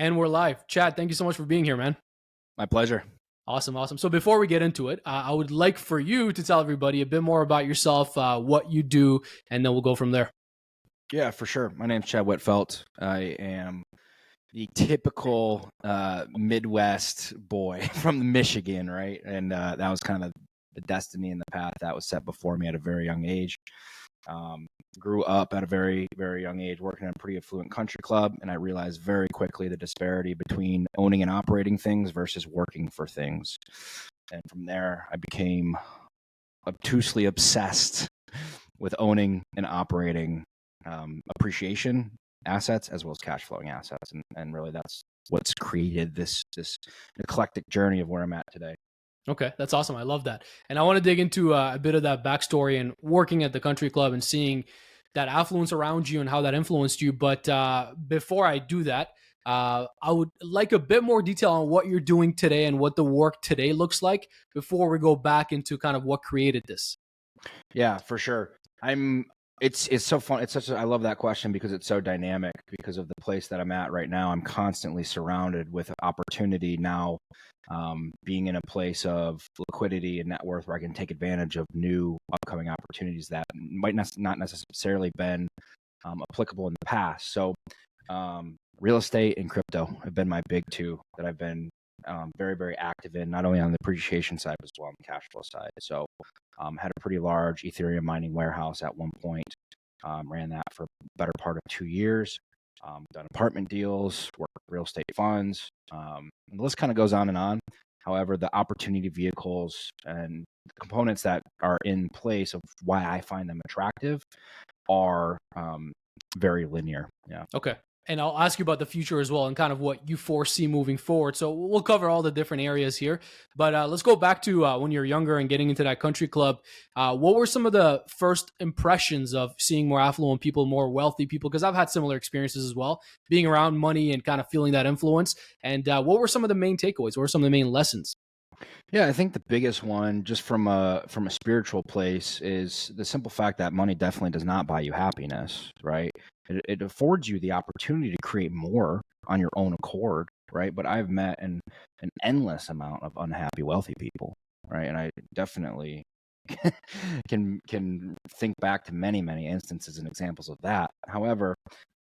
And we're live. Chad, thank you so much for being here, man. My pleasure. Awesome, awesome. So before we get into it, I would like for you to tell everybody a bit more about yourself, what you do, and then we'll go from there. Yeah, for sure. My name's Chad Wittfeldt. I am the typical Midwest boy from Michigan, right? And that was kind of the destiny and the path that was set before me at a very young age. Grew up at a very, very young age working in a pretty affluent country club, and I realized very quickly the disparity between owning and operating things versus working for things. And from there, I became obtusely obsessed with owning and operating appreciation assets as well as cash flowing assets. And really that's what's created this eclectic journey of where I'm at today. Okay, that's awesome. I love that. And I want to dig into a bit of that backstory and working at the country club and seeing that affluence around you and how that influenced you. But before I do that, I would like a bit more detail on what you're doing today and what the work today looks like before we go back into kind of what created this. Yeah, for sure. It's so fun. I love that question because it's so dynamic because of the place that I'm at right now. I'm constantly surrounded with opportunity now, being in a place of liquidity and net worth where I can take advantage of new upcoming opportunities that might not necessarily been applicable in the past. So, real estate and crypto have been my big two that I've been very, very active in, not only on the appreciation side, but as well on the cash flow side. So had a pretty large Ethereum mining warehouse at one point, ran that for the better part of 2 years, done apartment deals, worked with real estate funds, and the list kind of goes on and on. However, the opportunity vehicles and the components that are in place of why I find them attractive are very linear. Yeah. Okay. And I'll ask you about the future as well and kind of what you foresee moving forward. So we'll cover all the different areas here. But let's go back to when you're younger and getting into that country club. What were some of the first impressions of seeing more affluent people, more wealthy people? Because I've had similar experiences as well, being around money and kind of feeling that influence. And what were some of the main takeaways? What were some of the main lessons? Yeah, I think the biggest one, just from a spiritual place, is the simple fact that money definitely does not buy you happiness, right? It affords you the opportunity to create more on your own accord, right? But I've met an endless amount of unhappy wealthy people, right? And I definitely can think back to many instances and examples of that. However,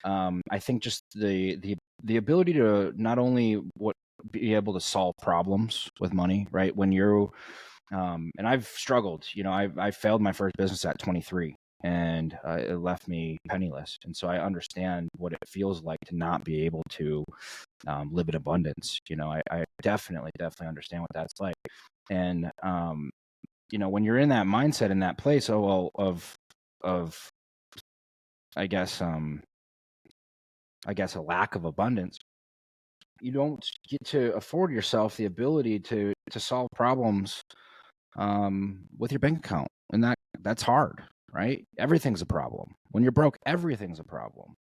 I think just the ability to not only be able to solve problems with money, right? When you're and I've struggled, I failed my first business at 23 and it left me penniless. And so I understand what it feels like to not be able to live in abundance. I definitely understand what that's like. And when you're in that mindset, in that place, of I guess a lack of abundance, you don't get to afford yourself the ability to solve problems with your bank account, and that's hard, right? Everything's a problem. When you're broke, everything's a problem.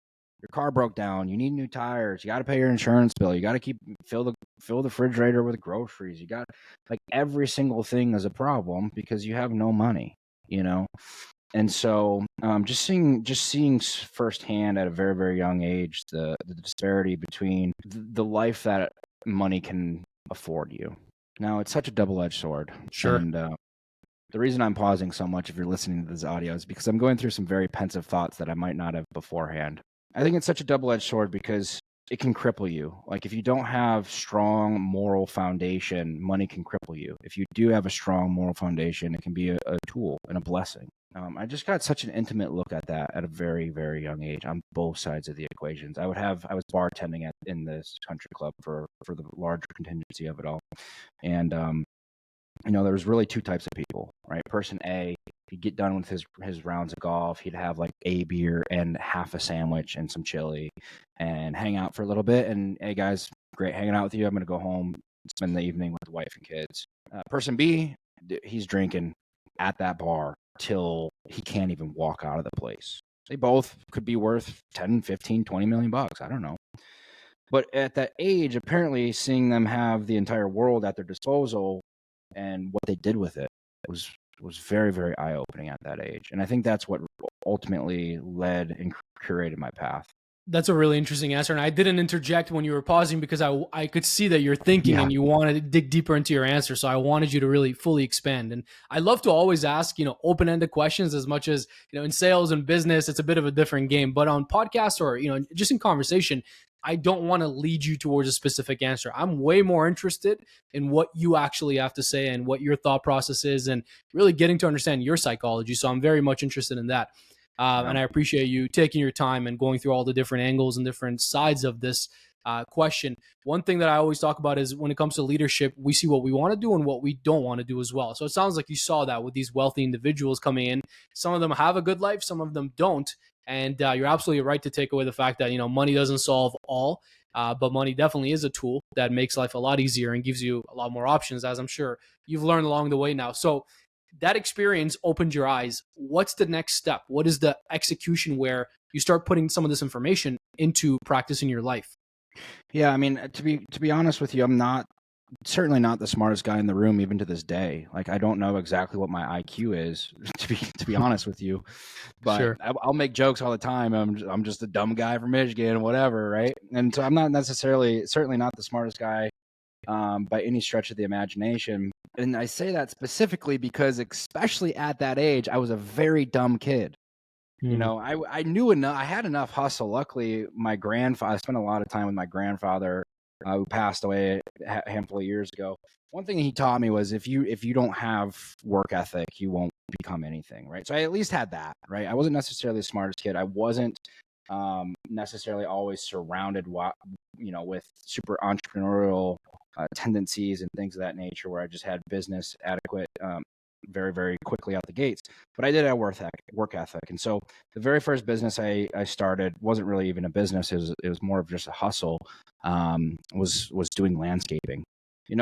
Your car broke down, you need new tires, you got to pay your insurance bill, you got to fill the refrigerator with groceries, you got, like, every single thing is a problem because you have no money, you know. And so just seeing firsthand at a very, very young age the disparity between the life that money can afford you. Now, it's such a double-edged sword. Sure. And the reason I'm pausing so much if you're listening to this audio is because I'm going through some very pensive thoughts that I might not have beforehand. I think it's such a double-edged sword because it can cripple you. Like, if you don't have strong moral foundation, money can cripple you. If you do have a strong moral foundation, it can be a tool and a blessing. I just got such an intimate look at that at a very, very young age on both sides of the equations. I was bartending in this country club for the larger contingency of it all. And, there was really two types of people, right? Person A, he'd get done with his rounds of golf. He'd have like a beer and half a sandwich and some chili and hang out for a little bit. And, hey, guys, great hanging out with you. I'm going to go home, spend the evening with the wife and kids. Person B, he's drinking at that bar till he can't even walk out of the place. They both could be worth 10, 15, 20 million bucks. I don't know. But at that age, apparently seeing them have the entire world at their disposal and what they did with it was very, very eye-opening at that age. And I think that's what ultimately led and curated my path. That's a really interesting answer. And I didn't interject when you were pausing because I could see that you're thinking Yeah. and you wanted to dig deeper into your answer. So I wanted you to really fully expand. And I love to always ask, open-ended questions as much as, in sales and business, it's a bit of a different game. But on podcasts or, just in conversation, I don't want to lead you towards a specific answer. I'm way more interested in what you actually have to say and what your thought process is and really getting to understand your psychology. So I'm very much interested in that. Yeah. And I appreciate you taking your time and going through all the different angles and different sides of this question. One thing that I always talk about is when it comes to leadership, we see what we want to do and what we don't want to do as well. So it sounds like you saw that with these wealthy individuals coming in. Some of them have a good life, some of them don't. And you're absolutely right to take away the fact that, money doesn't solve all. But money definitely is a tool that makes life a lot easier and gives you a lot more options, as I'm sure you've learned along the way now. So that experience opened your eyes. What's the next step? What is the execution where you start putting some of this information into practice in your life? Yeah, I mean, to be honest with you, I'm certainly not the smartest guy in the room, even to this day. Like, I don't know exactly what my IQ is, to be honest with you. But Sure. I'll make jokes all the time. I'm just a dumb guy from Michigan, whatever, right? And so I'm not certainly not the smartest guy by any stretch of the imagination. And I say that specifically because, especially at that age, I was a very dumb kid. Mm. I knew enough. I had enough hustle. Luckily, my grandfather. I spent a lot of time with my grandfather, who passed away a handful of years ago. One thing he taught me was if you don't have work ethic, you won't become anything, right? So I at least had that, right? I wasn't necessarily the smartest kid. I wasn't necessarily always surrounded, with super entrepreneurial tendencies and things of that nature, where I just had business adequate. Very, very quickly out the gates. But I did have work ethic. And so the very first business I started wasn't really even a business. It was more of just a hustle, was doing landscaping.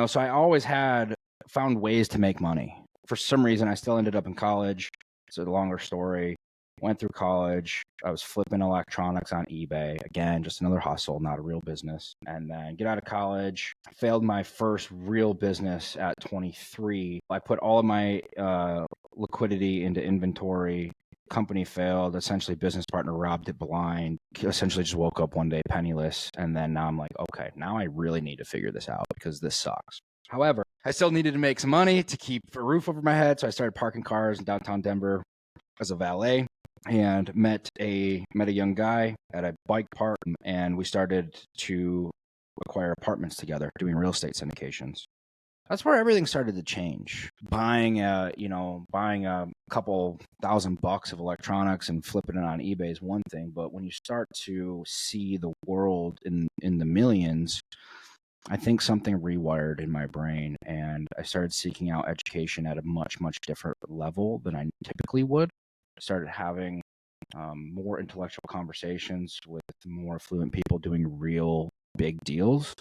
So I always had found ways to make money. For some reason, I still ended up in college. It's a longer story. Went through college. I was flipping electronics on eBay. Again, just another hustle, not a real business. And then get out of college, failed my first real business at 23. I put all of my liquidity into inventory. Company failed. Essentially, business partner robbed it blind. Essentially, just woke up one day penniless. And then now I'm like, okay, now I really need to figure this out because this sucks. However, I still needed to make some money to keep a roof over my head. So I started parking cars in downtown Denver as a valet, and met a young guy at a bike park, and we started to acquire apartments together, doing real estate syndications. That's where everything started to change. Buying a couple $1,000 of electronics and flipping it on eBay is one thing, but when you start to see the world in the millions, I think something rewired in my brain, and I started seeking out education at a much, much different level than I typically would. I started having more intellectual conversations with more affluent people doing real big deals.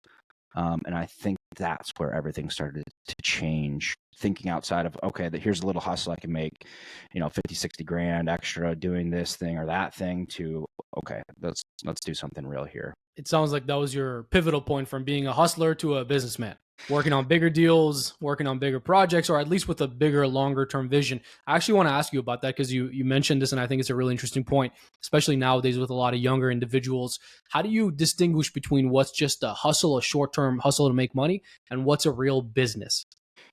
And I think that's where everything started to change. Thinking outside of, okay, here's a little hustle I can make, 50, 60 grand extra doing this thing or that thing, to, okay, let's do something real here. It sounds like that was your pivotal point from being a hustler to a businessman, working on bigger deals, working on bigger projects, or at least with a bigger, longer term vision. I actually want to ask you about that because you mentioned this, and I think it's a really interesting point, especially nowadays with a lot of younger individuals. How do you distinguish between what's just a hustle, a short term hustle to make money, and what's a real business?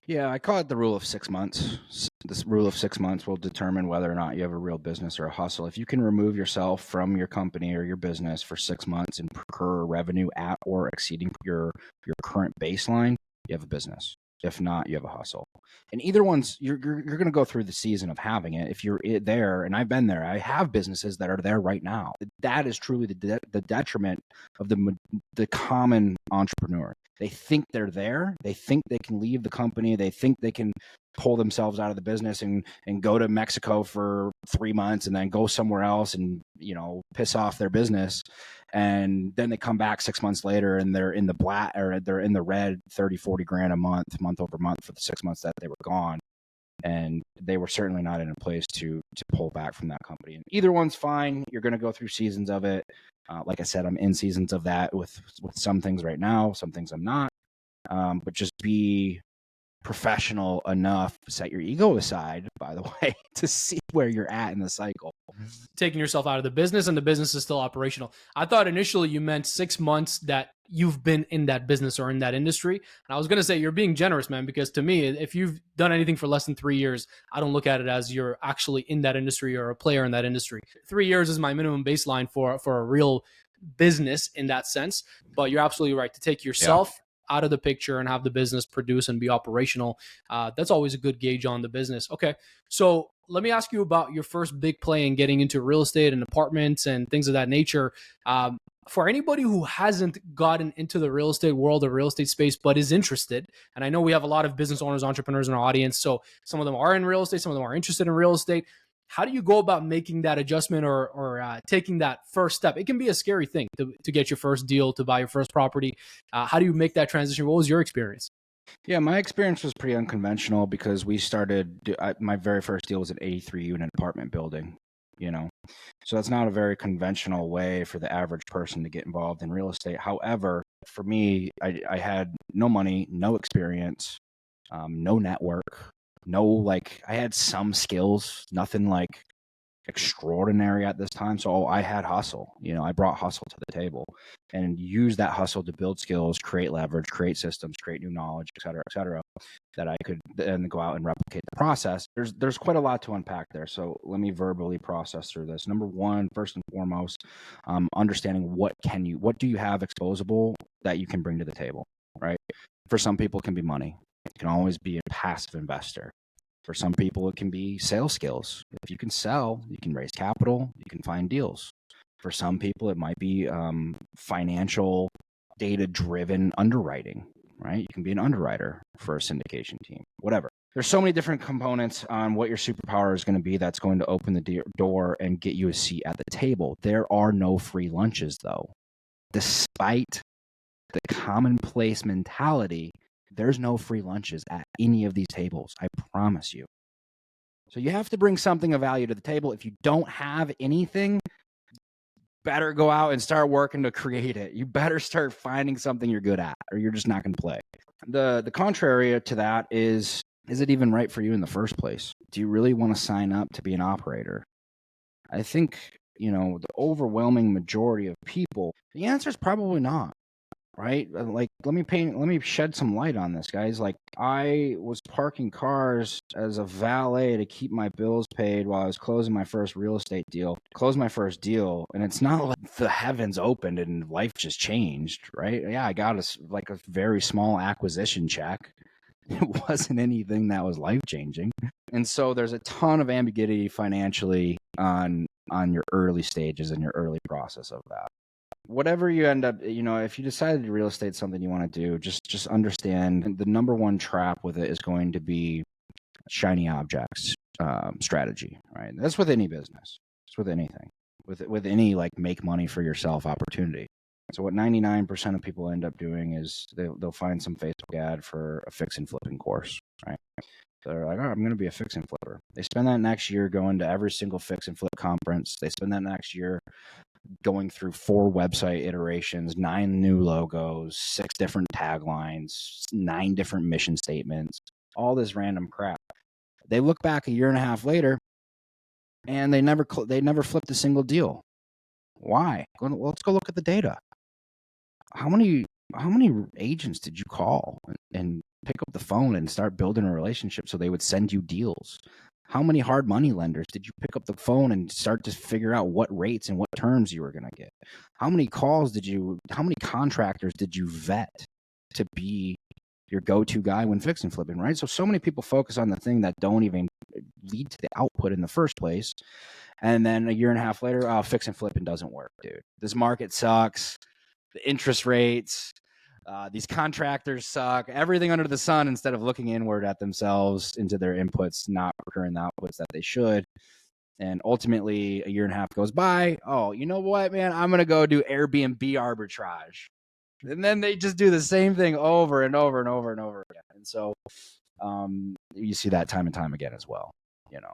Yeah, I call it the rule of 6 months. This rule of 6 months will determine whether or not you have a real business or a hustle. If you can remove yourself from your company or your business for 6 months and incur revenue at or exceeding your current baseline, you have a business. If not, you have a hustle. And either one's you're going to go through the season of having it. If you're there, and I've been there, I have businesses that are there right now. That is truly the detriment of the common entrepreneur. They think they're there. They think they can leave the company. They think they can pull themselves out of the business and go to Mexico for 3 months and then go somewhere else and, piss off their business. And then they come back 6 months later and they're in the black, or they're in the red, 30, 40 grand a month over month for the 6 months that they were gone. And they were certainly not in a place to pull back from that company. And either one's fine. You're going to go through seasons of it. Like I said, I'm in seasons of that with some things right now, some things I'm not. But just be professional enough, set your ego aside, by the way, to see where you're at in the cycle. Taking yourself out of the business and the business is still operational. I thought initially you meant 6 months that you've been in that business or in that industry. And I was going to say you're being generous, man, because to me, if you've done anything for less than 3 years, I don't look at it as you're actually in that industry or a player in that industry. 3 years is my minimum baseline for a real business in that sense. But you're absolutely right to take yourself out of the picture and have the business produce and be operational. That's always a good gauge on the business. Okay. So let me ask you about your first big play in getting into real estate and apartments and things of that nature. For anybody who hasn't gotten into the real estate world or real estate space, but is interested, and I know we have a lot of business owners, entrepreneurs in our audience. So some of them are in real estate, some of them are interested in real estate. How do you go about making that adjustment or taking that first step? It can be a scary thing to get your first deal, to buy your first property. How do you make that transition? What was your experience? Yeah, my experience was pretty unconventional because we started, my very first deal was an 83 unit apartment building, you know. So that's not a very conventional way for the average person to get involved in real estate. However, for me, I had no money, no experience, no network, I had some skills, nothing like extraordinary at this time. So I had hustle, I brought hustle to the table and used that hustle to build skills, create leverage, create systems, create new knowledge, et cetera, that I could then go out and replicate the process. There's quite a lot to unpack there. So let me verbally process through this. Number one, first and foremost, understanding what do you have exposable that you can bring to the table, right? For some people it can be money. It can always be a passive investor. For some people, it can be sales skills. If you can sell, you can raise capital, you can find deals. For some people, it might be financial, data-driven underwriting, right? You can be an underwriter for a syndication team, whatever. There's so many different components on what your superpower is going to be that's going to open the door and get you a seat at the table. There are no free lunches, though. Despite the commonplace mentality, there's no free lunches at any of these tables. I promise you. So you have to bring something of value to the table. If you don't have anything, better go out and start working to create it. You better start finding something you're good at, or you're just not going to play. The contrary to that is it even right for you in the first place? Do you really want to sign up to be an operator? I think, the overwhelming majority of people, the answer is probably not. Right? Like, let me shed some light on this, guys. Like, I was parking cars as a valet to keep my bills paid while I was closing my first real estate deal. Closed my first deal, and it's not like the heavens opened and life just changed, right? Yeah, I got a very small acquisition check. It wasn't anything that was life-changing. And so there's a ton of ambiguity financially on your early stages and your early process of that. Whatever you end up, if you decided real estate is something you want to do, just understand the number one trap with it is going to be shiny objects strategy, right? That's with any business. It's with anything. With any like make money for yourself opportunity. So what 99% of people end up doing is they'll find some Facebook ad for a fix and flipping course, right? So they're like, I'm going to be a fix and flipper. They spend that next year going to every single fix and flip conference. They spend that next year going through 4 website iterations, 9 new logos, 6 different taglines, 9 different mission statements, all this random crap. They look back a year and a half later, and they never flipped a single deal. Why? Let's go look at the data. How many agents did you call and pick up the phone and start building a relationship so they would send you deals? How many hard money lenders did you pick up the phone and start to figure out what rates and what terms you were going to get? How many contractors did you vet to be your go-to guy when fix and flipping, right? So many people focus on the thing that don't even lead to the output in the first place. And then a year and a half later, fix and flipping doesn't work, dude. This market sucks. The interest rates, these contractors suck, everything under the sun, instead of looking inward at themselves into their inputs, not recurring the outputs that they should. And ultimately, a year and a half goes by. Oh, you know what, man? I'm going to go do Airbnb arbitrage. And then they just do the same thing over and over and over and over again. And so you see that time and time again as well.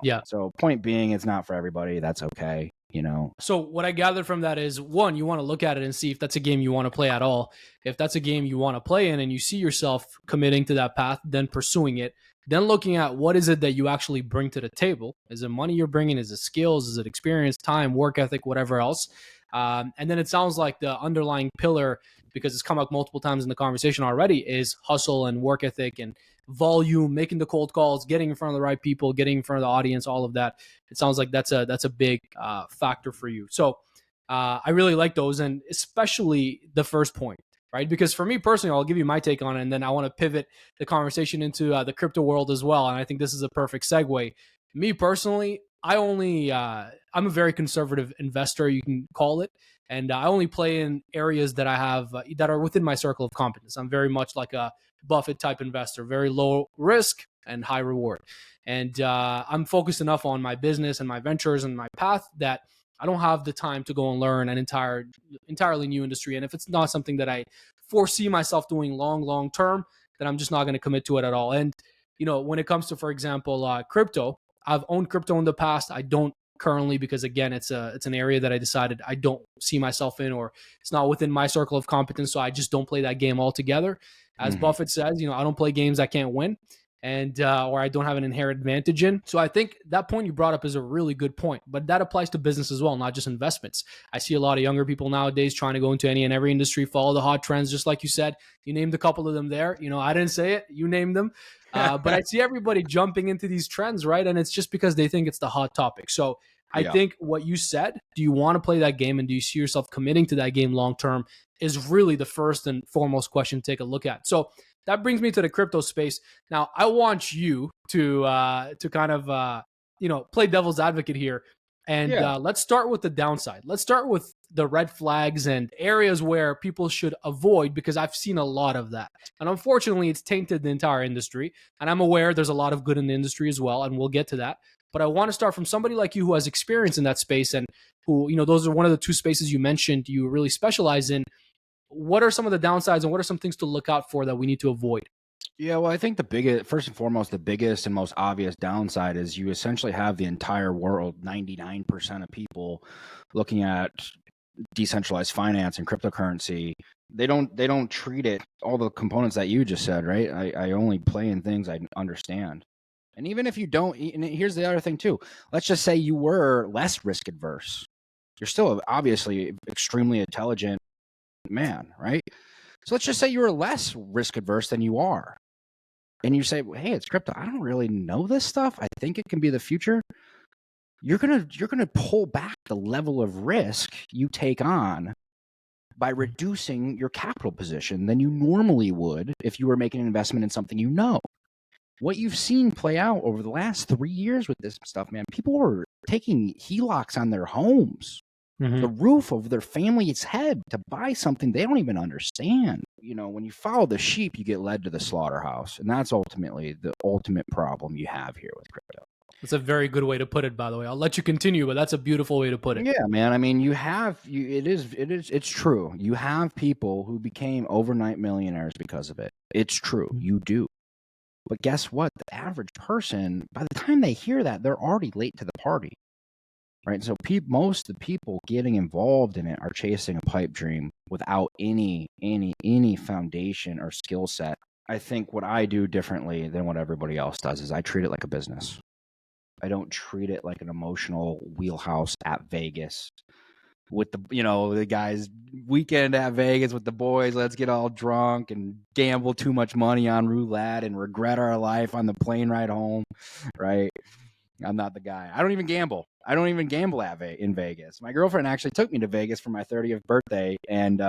Yeah. So point being, it's not for everybody. That's okay. you know? So what I gathered from that is, one, you want to look at it and see if that's a game you want to play at all. If that's a game you want to play in and you see yourself committing to that path, then pursuing it. Then looking at what is it that you actually bring to the table. Is it money you're bringing? Is it skills? Is it experience, time, work ethic, whatever else? And then it sounds like the underlying pillar, because it's come up multiple times in the conversation already, is hustle and work ethic and volume, making the cold calls, getting in front of the right people, getting in front of the audience, all of that. It sounds like that's a big factor for you. So I really like those, and especially the first point, right? Because for me personally, I'll give you my take on it, and then I want to pivot the conversation into the crypto world as well. And I think this is a perfect segue. Me personally, I'm a very conservative investor, you can call it, and I only play in areas that I have that are within my circle of competence. I'm very much like a Buffett type investor, very low risk and high reward. And I'm focused enough on my business and my ventures and my path that I don't have the time to go and learn an entirely new industry. And if it's not something that I foresee myself doing long term, then I'm just not going to commit to it at all. And when it comes to, for example, crypto, I've owned crypto in the past. I don't currently, because again, it's an area that I decided I don't see myself in, or it's not within my circle of competence. So I just don't play that game altogether. As Buffett says, I don't play games I can't win, and or I don't have an inherent advantage in. So I think that point you brought up is a really good point, but that applies to business as well, not just investments. I see a lot of younger people nowadays trying to go into any and every industry, follow the hot trends, just like you said. You named a couple of them there. I didn't say it, you named them. But I see everybody jumping into these trends, right? And it's just because they think it's the hot topic. So I think what you said, do you want to play that game, and do you see yourself committing to that game long term, is really the first and foremost question to take a look at. So that brings me to the crypto space. Now, I want you to kind of play devil's advocate here, and let's start with the downside. Let's start with the red flags and areas where people should avoid, because I've seen a lot of that, and unfortunately, it's tainted the entire industry. And I'm aware there's a lot of good in the industry as well, and we'll get to that. But I want to start from somebody like you who has experience in that space, and who, those are one of the two spaces you mentioned you really specialize in. What are some of the downsides, and what are some things to look out for that we need to avoid? Yeah, well, I think first and foremost, the biggest and most obvious downside is you essentially have the entire world, 99% of people, looking at decentralized finance and cryptocurrency. They don't treat it, all the components that you just said, right? I only play in things I understand. And even if you don't, and here's the other thing too, let's just say you were less risk adverse. You're still obviously extremely intelligent man, right? So let's just say you're less risk adverse than you are. And you say, hey, it's crypto. I don't really know this stuff. I think it can be the future. You're gonna pull back the level of risk you take on by reducing your capital position than you normally would if you were making an investment in something you know. What you've seen play out over the last 3 years with this stuff, man, people are taking HELOCs on their homes, the roof over their family's head, to buy something they don't even understand. When you follow the sheep, you get led to the slaughterhouse. And that's ultimately the ultimate problem you have here with crypto. That's a very good way to put it, by the way. I'll let you continue, but that's a beautiful way to put it. Yeah, man. I mean, it's true. You have people who became overnight millionaires because of it. It's true. You do. But guess what? The average person, by the time they hear that, they're already late to the party. Right? So most of the people getting involved in it are chasing a pipe dream without any foundation or skill set. I think what I do differently than what everybody else does is I treat it like a business. I don't treat it like an emotional wheelhouse at Vegas with the guys weekend at Vegas with the boys. Let's get all drunk and gamble too much money on roulette and regret our life on the plane ride home. Right? I'm not the guy. I don't even gamble. In Vegas. My girlfriend actually took me to Vegas for my 30th birthday, and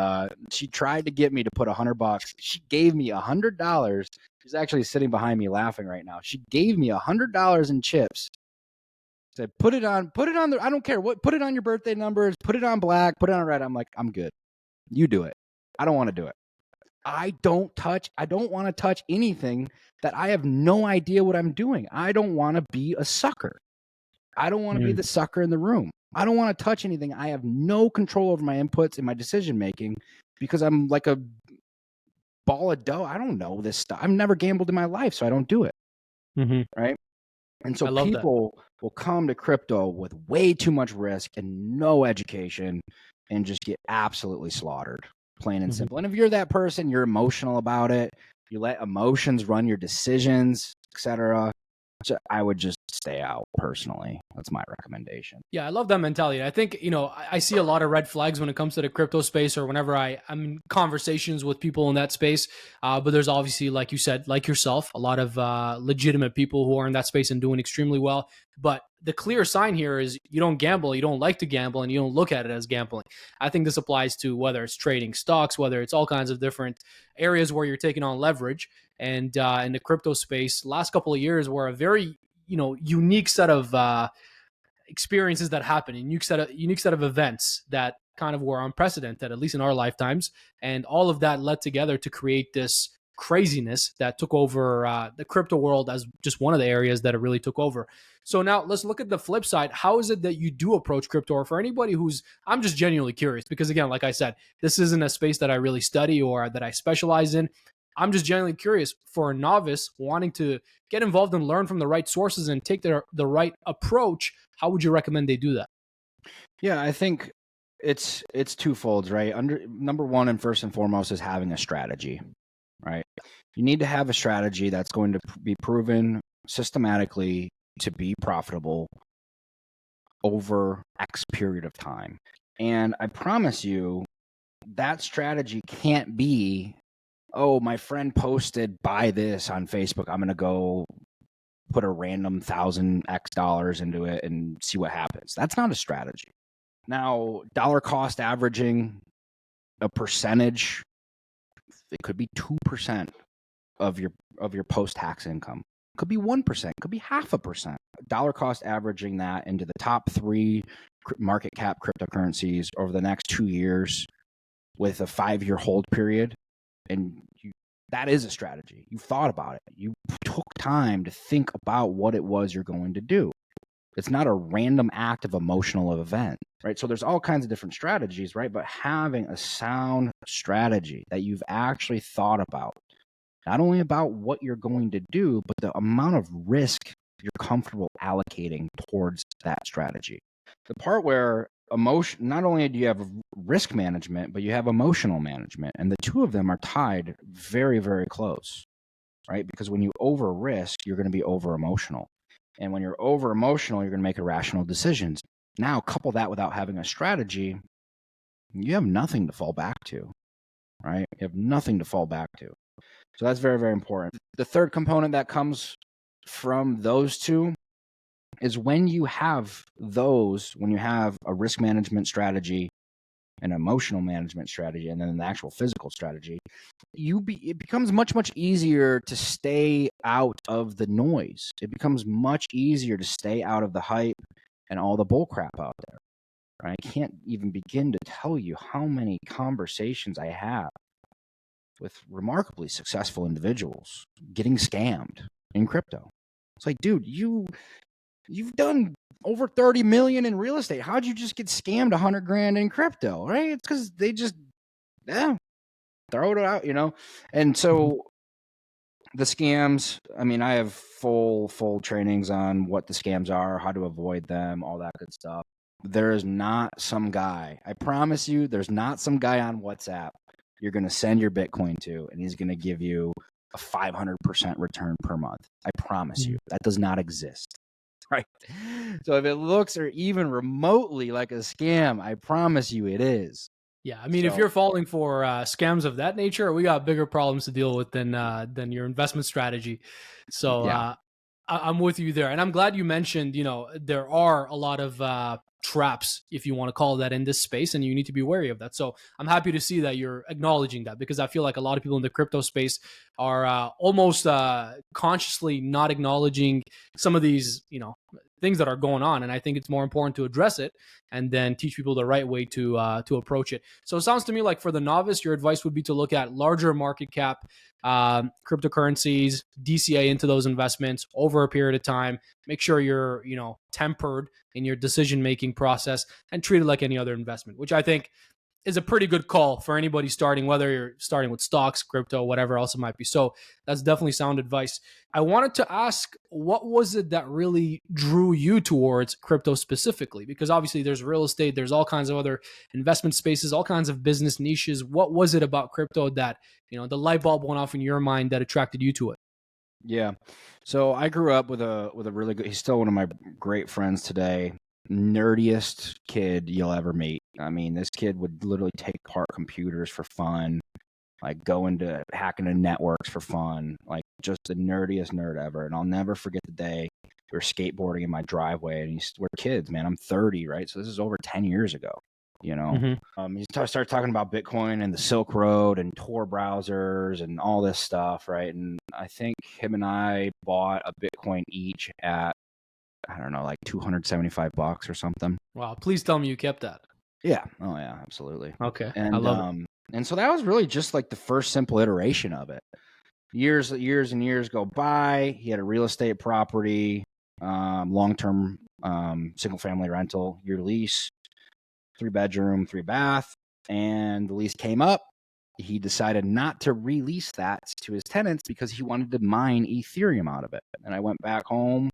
she tried to get me to put $100. She gave me $100. She's actually sitting behind me laughing right now. She gave me $100 in chips. Said, put it on I don't care what, put it on your birthday numbers, put it on black, put it on red. I'm like, I'm good. You do it. I don't want to do it. I don't want to touch anything that I have no idea what I'm doing. I don't want to be a sucker. I don't want to be the sucker in the room. I don't want to touch anything. I have no control over my inputs and my decision making, because I'm like a ball of dough. I don't know this stuff. I've never gambled in my life, so I don't do it. Right? And so I love that. people will come to crypto with way too much risk and no education and just get absolutely slaughtered, plain and Mhm. simple. And if you're that person, you're emotional about it, you let emotions run your decisions, etc. So I would just stay out personally. That's my recommendation. Yeah, I love that mentality. I think, I see a lot of red flags when it comes to the crypto space or whenever I'm in conversations with people in that space. But there's obviously, like you said, like yourself, a lot of legitimate people who are in that space and doing extremely well. But the clear sign here is you don't gamble, you don't like to gamble, and you don't look at it as gambling. I think this applies to whether it's trading stocks, whether it's all kinds of different areas where you're taking on leverage. And in the crypto space, last couple of years were a very, unique set of experiences that happen, a unique set of events that kind of were unprecedented, at least in our lifetimes, and all of that led together to create this craziness that took over the crypto world as just one of the areas that it really took over. So now let's look at the flip side. How is it that you do approach crypto? Or for anybody who's, I'm just genuinely curious because again, like I said, this isn't a space that I really study or that I specialize in. I'm just genuinely curious for a novice wanting to get involved and learn from the right sources and take the right approach. How would you recommend they do that? Yeah, I think it's twofold, right? Number one and first and foremost is having a strategy, right? You need to have a strategy that's going to be proven systematically to be profitable over X period of time. And I promise you, that strategy can't be, oh, my friend posted buy this on Facebook. I'm going to go put a random $1,000 into it and see what happens. That's not a strategy. Now, dollar cost averaging a percentage, it could be 2% of your post-tax income. It could be 1%, it could be 0.5%. Dollar cost averaging that into the top 3 market cap cryptocurrencies over the next 2 years with a 5-year hold period, and that is a strategy. You thought about it. You took time to think about what it was you're going to do. It's not a random act of emotional event, right? So there's all kinds of different strategies, right? But having a sound strategy that you've actually thought about, not only about what you're going to do, but the amount of risk you're comfortable allocating towards that strategy. The part where emotion, not only do you have risk management, but you have emotional management, and the two of them are tied very, very close, right? Because when you over risk, you're going to be over emotional. And when you're over emotional, you're going to make irrational decisions. Now, couple that without having a strategy, you have nothing to fall back to, right? You have nothing to fall back to. So that's very, very important. The third component that comes from those two is when you have a risk management strategy, an emotional management strategy, and then an actual physical strategy, it becomes much, much easier to stay out of the noise. It becomes much easier to stay out of the hype and all the bull crap out there. Right? I can't even begin to tell you how many conversations I have with remarkably successful individuals getting scammed in crypto. It's like, dude, you've done over 30 million in real estate. How'd you just get scammed 100 grand in crypto? Right? It's because they just throw it out, And so the scams, I mean, I have full trainings on what the scams are, how to avoid them, all that good stuff. There is not some guy, I promise you, there's not some guy on WhatsApp you're going to send your Bitcoin to, and he's going to give you a 500% return per month. I promise you, that does not exist. Right. So if it looks or even remotely like a scam, I promise you it is. Yeah, I mean, if you're falling for scams of that nature, we got bigger problems to deal with than your investment strategy. So yeah. I'm with you there, and I'm glad you mentioned. There are a lot of traps, if you want to call that, in this space, and you need to be wary of that. So I'm happy to see that you're acknowledging that, because I feel like a lot of people in the crypto space are almost consciously not acknowledging some of these, things that are going on, and I think it's more important to address it and then teach people the right way to approach it. So it sounds to me like for the novice, your advice would be to look at larger market cap cryptocurrencies, DCA into those investments over a period of time. Make sure you're tempered in your decision making process and treat it like any other investment, which I think is a pretty good call for anybody starting, whether you're starting with stocks, crypto, whatever else it might be. So that's definitely sound advice. I wanted to ask, what was it that really drew you towards crypto specifically? Because obviously there's real estate, there's all kinds of other investment spaces, all kinds of business niches. What was it about crypto that, the light bulb went off in your mind that attracted you to it? Yeah. So I grew up with a really good. He's still one of my great friends today. Nerdiest kid you'll ever meet. I mean, this kid would literally take apart computers for fun, like go into hacking into networks for fun, like just the nerdiest nerd ever. And I'll never forget the day we were skateboarding in my driveway, and we're kids, man. I'm 30, right? So this is over 10 years ago. He started talking about Bitcoin and the Silk Road and Tor browsers and all this stuff, right? And I think him and I bought a Bitcoin each at, I don't know, like $275 or something. Wow. Please tell me you kept that. Yeah. Oh yeah, absolutely. Okay. And I love it. and so that was really just like the first simple iteration of it. Years and years go by. He had a real estate property, long-term single family rental, year lease, 3-bedroom, 3-bath, and the lease came up. He decided not to release that to his tenants because he wanted to mine Ethereum out of it. And I went back home.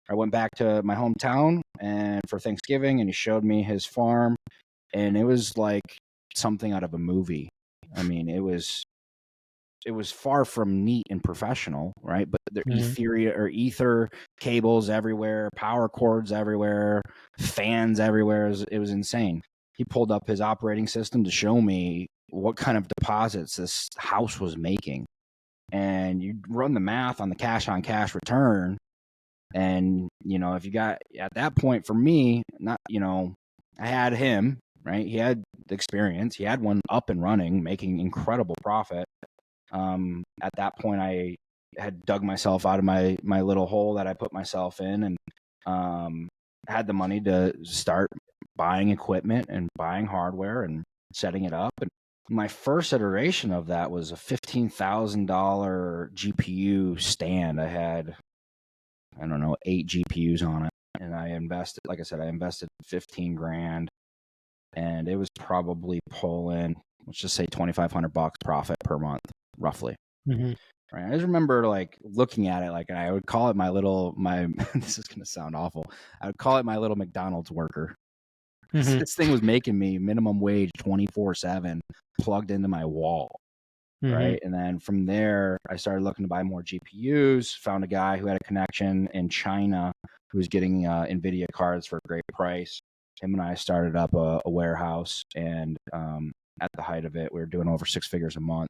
I went back to my hometown and for Thanksgiving, and he showed me his farm, and it was like something out of a movie. I mean, it was far from neat and professional, right? But the ether cables everywhere, power cords everywhere, fans everywhere. It was insane. He pulled up his operating system to show me what kind of deposits this house was making. And you run the math on the cash on cash return. And, if you got at that point for me, not, I had him, right? He had the experience. He had one up and running, making incredible profit. At that point, I had dug myself out of my little hole that I put myself in, and had the money to start buying equipment and buying hardware and setting it up. And my first iteration of that was a $15,000 GPU stand. I had, I don't know, 8 GPUs on it, and I invested, like I said, 15 grand, and it was probably pulling, let's just say $2,500 profit per month, roughly. Right. I just remember like looking at it, like, and I would call it this is going to sound awful. I would call it my little McDonald's worker. This thing was making me minimum wage 24/7 plugged into my wall. Right. And then from there, I started looking to buy more GPUs, found a guy who had a connection in China who was getting NVIDIA cards for a great price. Him and I started up a warehouse, and at the height of it, we were doing over 6 figures a month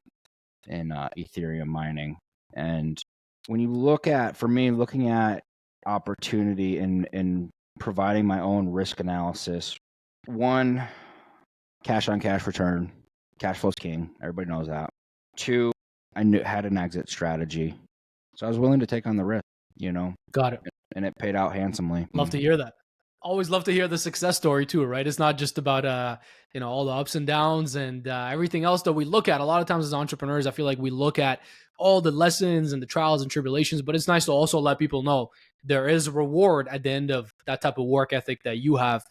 in Ethereum mining. And when you looking at opportunity and providing my own risk analysis, one, cash on cash return, cash flow's king. Everybody knows that. 2, I had an exit strategy. So I was willing to take on the risk, Got it. And it paid out handsomely. Love to hear that. Always love to hear the success story too, right? It's not just about all the ups and downs and everything else that we look at. A lot of times as entrepreneurs, I feel like we look at all the lessons and the trials and tribulations, but it's nice to also let people know there is a reward at the end of that type of work ethic that you have.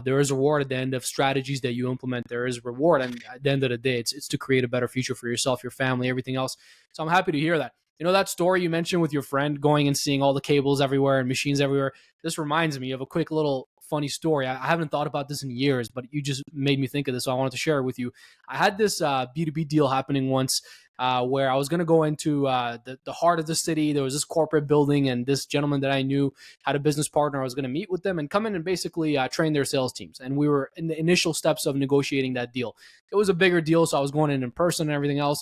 There is a reward at the end of strategies that you implement. There is a reward, and at the end of the day, it's to create a better future for yourself, your family, everything else. So I'm happy to hear that. That story you mentioned with your friend going and seeing all the cables everywhere and machines everywhere. This reminds me of a quick little funny story. I haven't thought about this in years, but you just made me think of this, so I wanted to share it with you. I had this B2B deal happening once where I was going to go into the heart of the city. There was this corporate building, and this gentleman that I knew had a business partner. I was going to meet with them and come in and basically train their sales teams. And we were in the initial steps of negotiating that deal. It was a bigger deal, so I was going in person and everything else.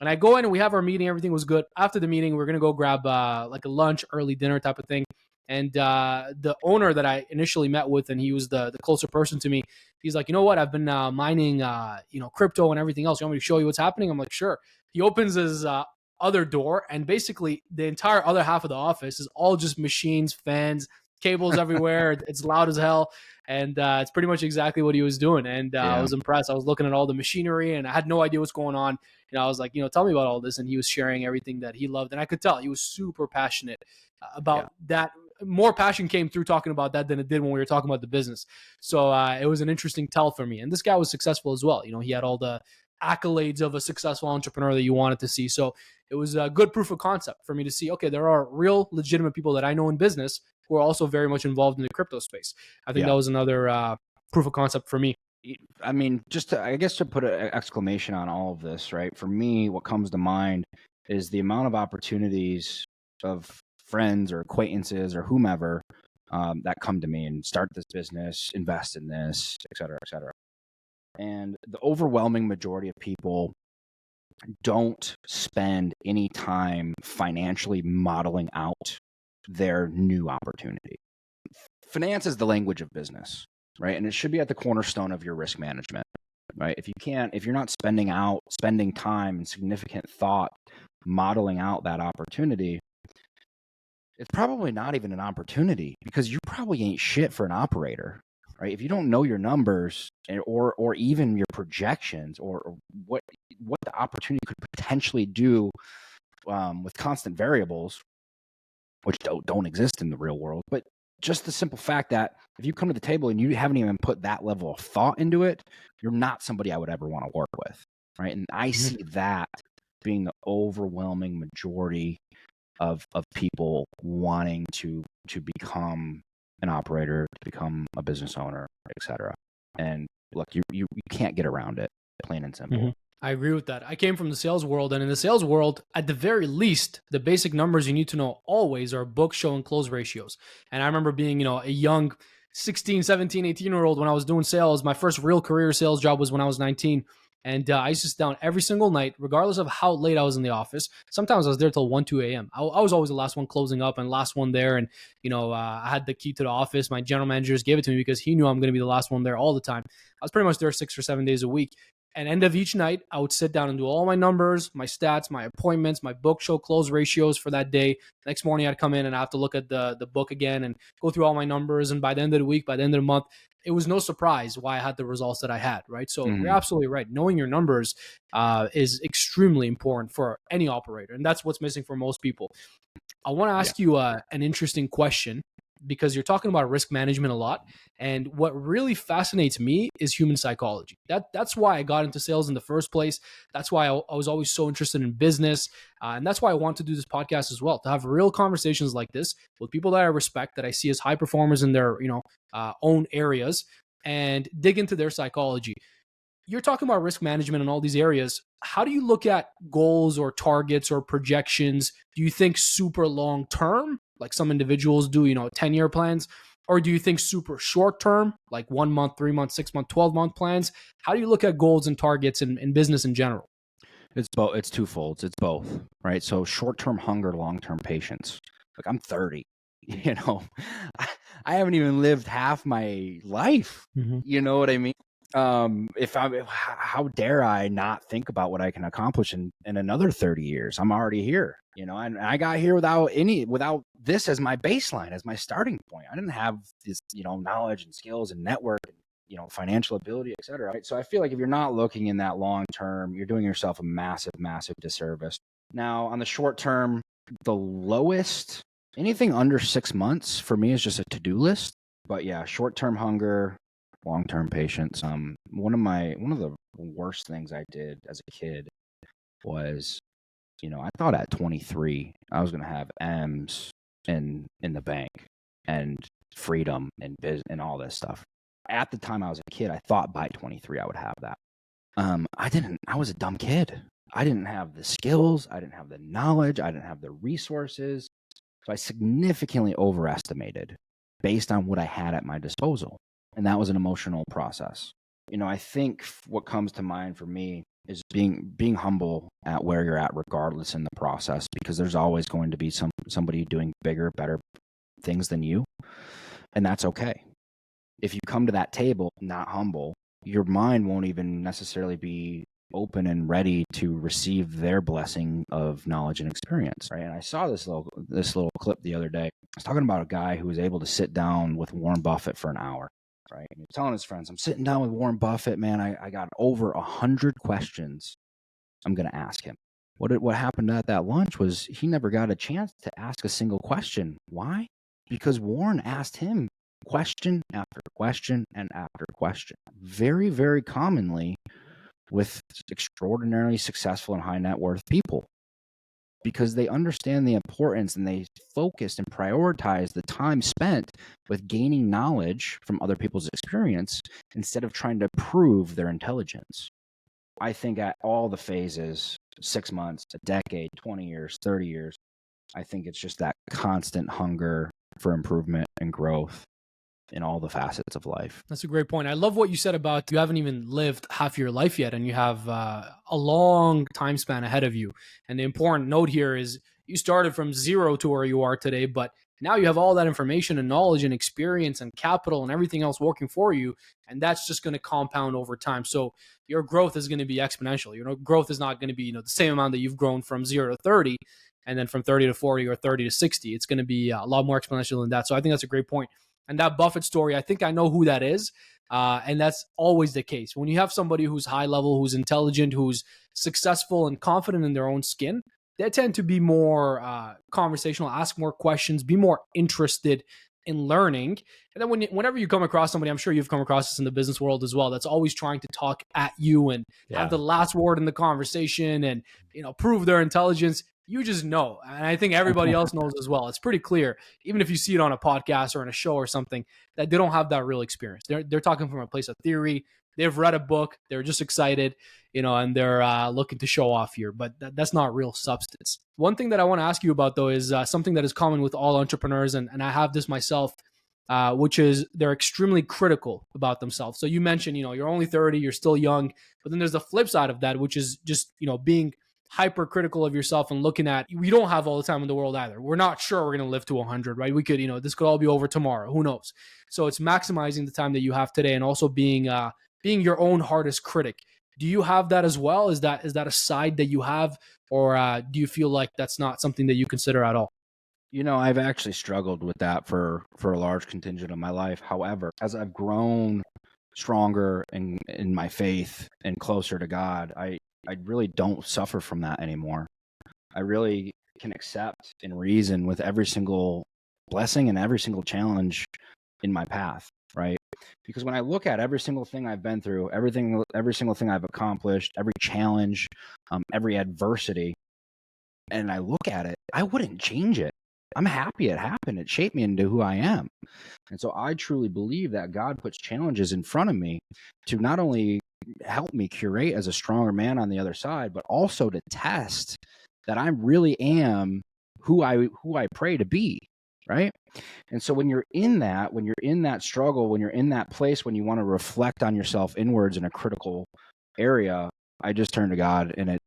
And I go in and we have our meeting. Everything was good. After the meeting, we're going to go grab like a lunch, early dinner type of thing. And the owner that I initially met with, and he was the closer person to me, he's like, you know what? I've been mining, crypto and everything else. You want me to show you what's happening? I'm like, sure. He opens his other door, and basically the entire other half of the office is all just machines, fans, cables everywhere. It's loud as hell. And it's pretty much exactly what he was doing. And I was impressed. I was looking at all the machinery, and I had no idea what's going on. I was like, tell me about all this. And he was sharing everything that he loved. And I could tell he was super passionate about that more passion came through talking about that than it did when we were talking about the business. So it was an interesting tell for me. And this guy was successful as well. He had all the accolades of a successful entrepreneur that you wanted to see. So it was a good proof of concept for me to see, okay, there are real legitimate people that I know in business who are also very much involved in the crypto space. I think that was another proof of concept for me. I mean, I guess to put an exclamation on all of this, right? For me, what comes to mind is the amount of opportunities of friends or acquaintances or whomever that come to me and start this business, invest in this, et cetera, et cetera. And the overwhelming majority of people don't spend any time financially modeling out their new opportunity. Finance is the language of business, right? And it should be at the cornerstone of your risk management, right? If you're not spending time and significant thought modeling out that opportunity, it's probably not even an opportunity, because you probably ain't shit for an operator, right? If you don't know your numbers or even your projections or what the opportunity could potentially do with constant variables, which don't exist in the real world, but just the simple fact that if you come to the table and you haven't even put that level of thought into it, you're not somebody I would ever want to work with, right? And I see that being the overwhelming majority of people wanting to become an operator, to become a business owner, etc. And look, you can't get around it, plain and simple. I agree with that. I came from the sales world, and in the sales world, at the very least, the basic numbers you need to know always are book, show, and close ratios. And I remember being, a young 16, 17, 18-year-old when I was doing sales. My first real career sales job was when I was 19. And I used to sit down every single night, regardless of how late I was in the office. Sometimes I was there till 1, 2 a.m. I was always the last one closing up and last one there. And, I had the key to the office. My general manager just gave it to me because he knew I'm going to be the last one there all the time. I was pretty much there 6 or 7 days a week. And end of each night, I would sit down and do all my numbers, my stats, my appointments, my book, show, close ratios for that day. Next morning, I'd come in and I have to look at the book again and go through all my numbers. And by the end of the week, by the end of the month, it was no surprise why I had the results that I had, right? So you're absolutely right. Knowing your numbers is extremely important for any operator. And that's what's missing for most people. I want to ask you an interesting question, because you're talking about risk management a lot. And what really fascinates me is human psychology. That's why I got into sales in the first place. That's why I was always so interested in business. And that's why I want to do this podcast as well, to have real conversations like this with people that I respect, that I see as high performers in their own areas, and dig into their psychology. You're talking about risk management in all these areas. How do you look at goals or targets or projections? Do you think super long term, like some individuals do, 10-year plans? Or do you think super short term, like 1 month, 3 month, 6 month, 12-month plans? How do you look at goals and targets in business in general? It's both. It's twofold. It's both, right? So short-term hunger, long-term patience. Like, I'm 30, I haven't even lived half my life. You know what I mean? How dare I not think about what I can accomplish in another 30 years? I'm already here, and I got here without this as my baseline, as my starting point. I didn't have this, knowledge and skills and network and, financial ability, et cetera. Right? So I feel like if you're not looking in that long term, you're doing yourself a massive, massive disservice. Now, on the short term, the lowest, anything under 6 months for me is just a to-do list. But yeah, short-term hunger, long-term patience. One of the worst things I did as a kid was, I thought at 23 I was going to have M's in the bank and freedom and and all this stuff. At the time I was a kid, I thought by 23 I would have that. I didn't. I was a dumb kid. I didn't have the skills. I didn't have the knowledge. I didn't have the resources. So I significantly overestimated based on what I had at my disposal. And that was an emotional process. I think what comes to mind for me is being humble at where you're at, regardless in the process, because there's always going to be somebody doing bigger, better things than you. And that's okay. If you come to that table not humble, your mind won't even necessarily be open and ready to receive their blessing of knowledge and experience, right? And I saw this little clip the other day. I was talking about a guy who was able to sit down with Warren Buffett for an hour, right? And he was telling his friends, I'm sitting down with Warren Buffett, man. I got over 100 questions I'm going to ask him. What happened at that lunch was he never got a chance to ask a single question. Why? because Warren asked him question after question and after question, very, very commonly with extraordinarily successful and high net worth people, because they understand the importance and they focused and prioritized the time spent with gaining knowledge from other people's experience instead of trying to prove their intelligence. I think at all the phases, 6 months, a decade, 20 years, 30 years, I think it's just that constant hunger for improvement and growth in all the facets of life. That's a great point. I love what you said about you haven't even lived half your life yet, and you have a long time span ahead of you. And the important note here is you started from zero to where you are today, but now you have all that information and knowledge and experience and capital and everything else working for you, and that's just going to compound over time. So your growth is going to be exponential. Growth is not going to be the same amount that you've grown from 0 to 30, and then from 30 to 40 or 30 to 60. It's going to be a lot more exponential than that. So I think that's a great point. And that Buffett story, I think I know who that is. And that's always the case. When you have somebody who's high level, who's intelligent, who's successful and confident in their own skin, they tend to be more conversational, ask more questions, be more interested in learning. And then whenever you come across somebody, I'm sure you've come across this in the business world as well, that's always trying to talk at you and have the last word in the conversation and prove their intelligence. You just know. And I think everybody else knows as well. It's pretty clear, even if you see it on a podcast or in a show or something, that they don't have that real experience. They're talking from a place of theory. They've read a book. They're just excited, and they're looking to show off here. But that's not real substance. One thing that I want to ask you about, though, is something that is common with all entrepreneurs, and I have this myself, which is they're extremely critical about themselves. So you mentioned, you're only 30, you're still young. But then there's the flip side of that, which is just, being hypercritical of yourself and looking at, we don't have all the time in the world either. We're not sure we're going to live to 100, right? We could, this could all be over tomorrow. Who knows? So it's maximizing the time that you have today and also being your own hardest critic. Do you have that as well? Is that a side that you have, or do you feel like that's not something that you consider at all? I've actually struggled with that for a large contingent of my life. However, as I've grown stronger in my faith and closer to God, I really don't suffer from that anymore. I really can accept and reason with every single blessing and every single challenge in my path, right? Because when I look at every single thing I've been through, every single thing I've accomplished, every challenge, every adversity, and I look at it, I wouldn't change it. I'm happy it happened. It shaped me into who I am. And so I truly believe that God puts challenges in front of me to not only help me curate as a stronger man on the other side, but also to test that I really am who I pray to be, right? And so when you're in that struggle, when you're in that place, when you want to reflect on yourself inwards in a critical area, I just turn to God, and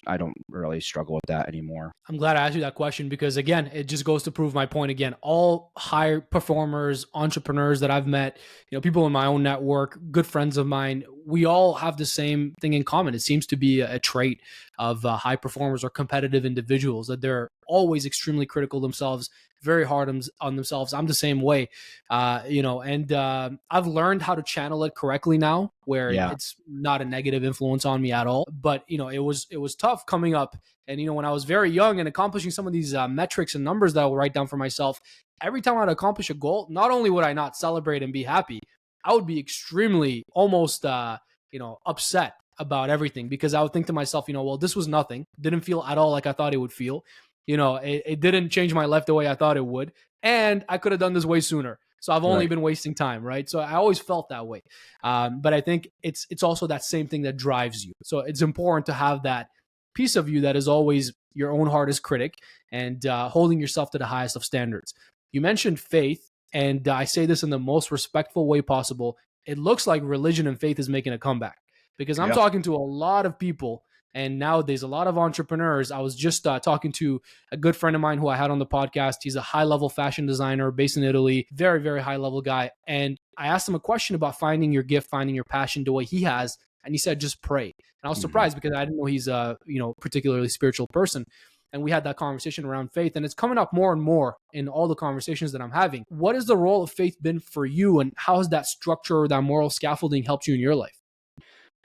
I don't really struggle with that anymore. I'm glad I asked you that question because, again, it just goes to prove my point again. All high performers, entrepreneurs that I've met, people in my own network, good friends of mine, we all have the same thing in common. It seems to be a trait of high performers or competitive individuals, that they're always extremely critical themselves, very hard on themselves. I'm the same way, and I've learned how to channel it correctly now, where it's not a negative influence on me at all. But it was tough coming up, and when I was very young and accomplishing some of these metrics and numbers that I would write down for myself, every time I'd accomplish a goal, not only would I not celebrate and be happy, I would be extremely almost upset about everything, because I would think to myself, well, this was nothing. Didn't feel at all like I thought it would feel. It didn't change my life the way I thought it would. And I could have done this way sooner. So I've only been wasting time, right? So I always felt that way. But I think it's also that same thing that drives you. So it's important to have that piece of you that is always your own hardest critic and holding yourself to the highest of standards. You mentioned faith, and I say this in the most respectful way possible. It looks like religion and faith is making a comeback, because I'm talking to a lot of people, and nowadays a lot of entrepreneurs. I was just talking to a good friend of mine who I had on the podcast. He's a high-level fashion designer based in Italy, very, very high-level guy. And I asked him a question about finding your gift, finding your passion the way he has, and he said, just pray. And I was surprised because I didn't know he's a particularly spiritual person. And we had that conversation around faith, and it's coming up more and more in all the conversations that I'm having. What has the role of faith been for you, and how has that structure or that moral scaffolding helped you in your life?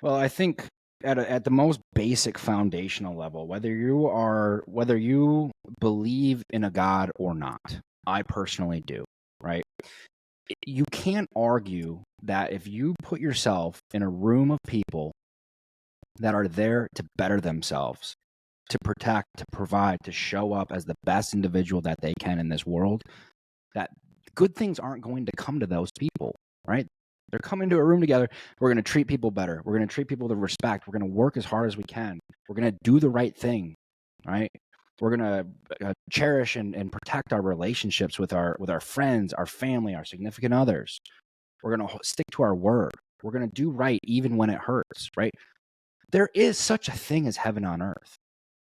Well, I think at the most basic foundational level, whether you believe in a God or not, I personally do, right? You can't argue that if you put yourself in a room of people that are there to better themselves, to protect, to provide, to show up as the best individual that they can in this world, that good things aren't going to come to those people, right? They're coming to a room together. We're going to treat people better. We're going to treat people with respect. We're going to work as hard as we can. We're going to do the right thing, right? We're going to cherish and protect our relationships with our friends, our family, our significant others. We're going to stick to our word. We're going to do right even when it hurts, right? There is such a thing as heaven on earth,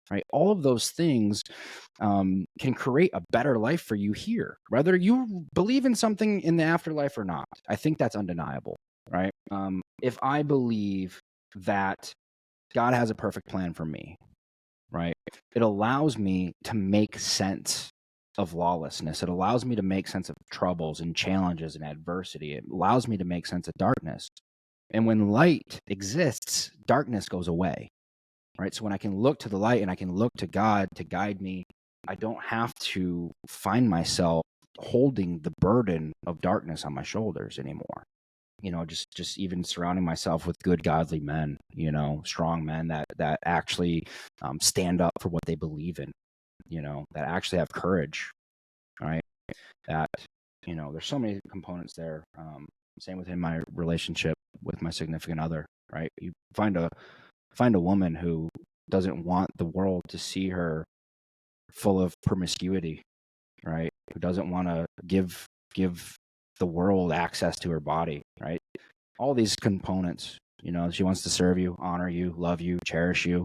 right? All of those things can create a better life for you here, whether you believe in something in the afterlife or not. I think that's undeniable, right? If I believe that God has a perfect plan for me, right, it allows me to make sense of lawlessness. It allows me to make sense of troubles and challenges and adversity. It allows me to make sense of darkness. And when light exists, darkness goes away, right? So when I can look to the light and I can look to God to guide me, I don't have to find myself holding the burden of darkness on my shoulders anymore. Just even surrounding myself with good, godly men, strong men that actually stand up for what they believe in, that actually have courage, right? That, there's so many components there. Same within my relationship with my significant other, right? You find a woman who doesn't want the world to see her full of promiscuity, right? Who doesn't want to give the world access to her body, right? All these components, she wants to serve you, honor you, love you, cherish you,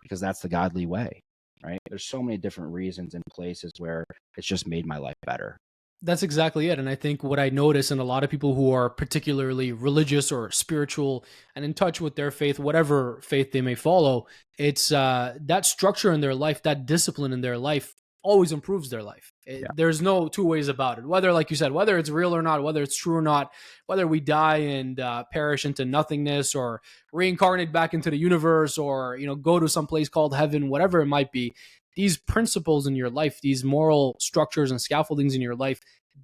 because that's the godly way, right? There's so many different reasons and places where it's just made my life better. That's exactly it. And I think what I notice in a lot of people who are particularly religious or spiritual and in touch with their faith, whatever faith they may follow, it's that structure in their life, that discipline in their life always improves their life. Yeah. There's no two ways about it. Whether, like you said, whether it's real or not, whether it's true or not, whether we die and perish into nothingness or reincarnate back into the universe or, go to some place called heaven, whatever it might be, these principles in your life, these moral structures and scaffoldings in your life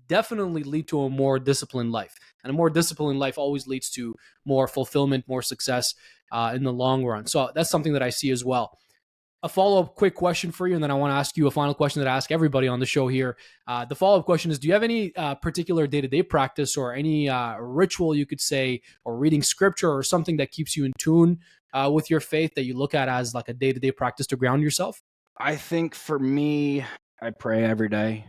definitely lead to a more disciplined life. And a more disciplined life always leads to more fulfillment, more success in the long run. So that's something that I see as well. A follow-up quick question for you, and then I want to ask you a final question that I ask everybody on the show here. The follow-up question is, do you have any particular day-to-day practice or any ritual you could say, or reading scripture or something that keeps you in tune with your faith that you look at as like a day-to-day practice to ground yourself? I think for me, I pray every day.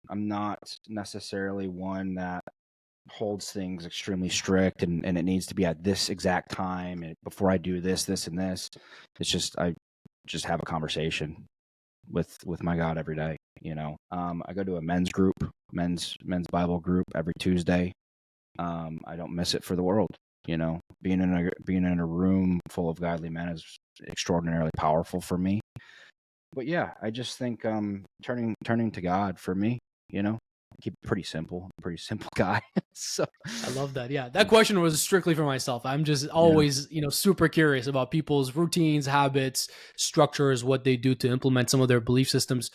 I'm not necessarily one that holds things extremely strict and it needs to be at this exact time and before I do this, and this. It's just I just have a conversation with my God every day. I go to a men's Bible group every Tuesday. I don't miss it for the world. Being in a room full of godly men is extraordinarily powerful for me. But yeah, I just think turning to God for me, keep it pretty simple guy. So I love that. Yeah. That question was strictly for myself. I'm just always, super curious about people's routines, habits, structures, what they do to implement some of their belief systems.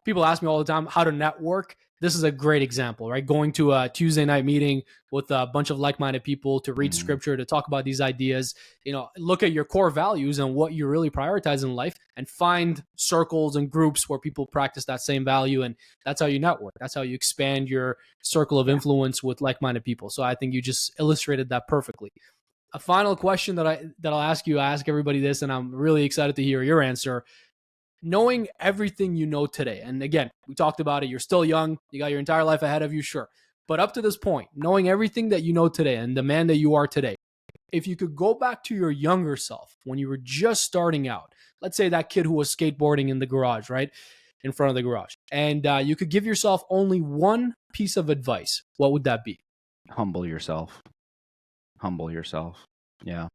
People ask me all the time how to network. This is a great example, right? Going to a Tuesday night meeting with a bunch of like-minded people to read scripture, to talk about these ideas, look at your core values and what you really prioritize in life and find circles and groups where people practice that same value. And that's how you network. That's how you expand your circle of influence with like-minded people. So I think you just illustrated that perfectly. A final question that I'll ask you, I ask everybody this, and I'm really excited to hear your answer. Knowing everything you know today, and again, we talked about it, you're still young, you got your entire life ahead of you, sure. But up to this point, knowing everything that you know today and the man that you are today, if you could go back to your younger self when you were just starting out, let's say that kid who was skateboarding in the garage, right? In front of the garage. And you could give yourself only one piece of advice. What would that be? humble yourself. Yeah.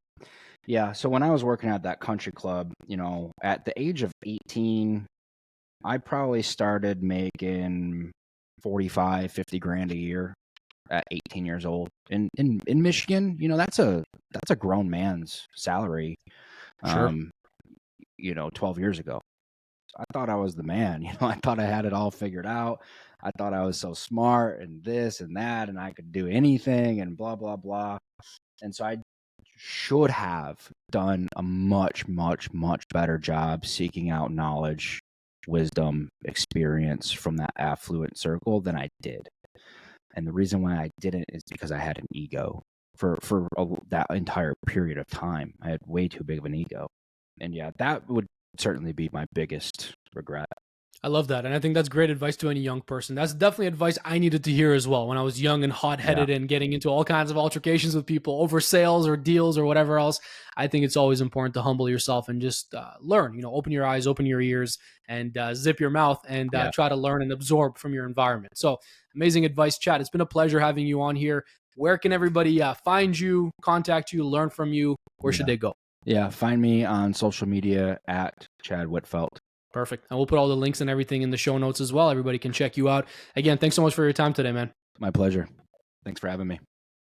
Yeah. So when I was working at that country club, at the age of 18, I probably started making 45, 50 grand a year at 18 years old. In Michigan, that's a grown man's salary. Sure. 12 years ago. I thought I was the man. I thought I had it all figured out. I thought I was so smart and this and that, and I could do anything and blah, blah, blah. And so I should have done a much, much, much better job seeking out knowledge, wisdom, experience from that affluent circle than I did. And the reason why I didn't is because I had an ego for that entire period of time. I had way too big of an ego. And yeah, that would certainly be my biggest regret. I love that. And I think that's great advice to any young person. That's definitely advice I needed to hear as well when I was young and hot-headed and getting into all kinds of altercations with people over sales or deals or whatever else. I think it's always important to humble yourself and just learn, open your eyes, open your ears, and zip your mouth and try to learn and absorb from your environment. So amazing advice, Chad. It's been a pleasure having you on here. Where can everybody find you, contact you, learn from you? Where should they go? Yeah, find me on social media at Chad Wittfeldt. Perfect. And we'll put all the links and everything in the show notes as well. Everybody can check you out. Again, thanks so much for your time today, man. My pleasure. Thanks for having me.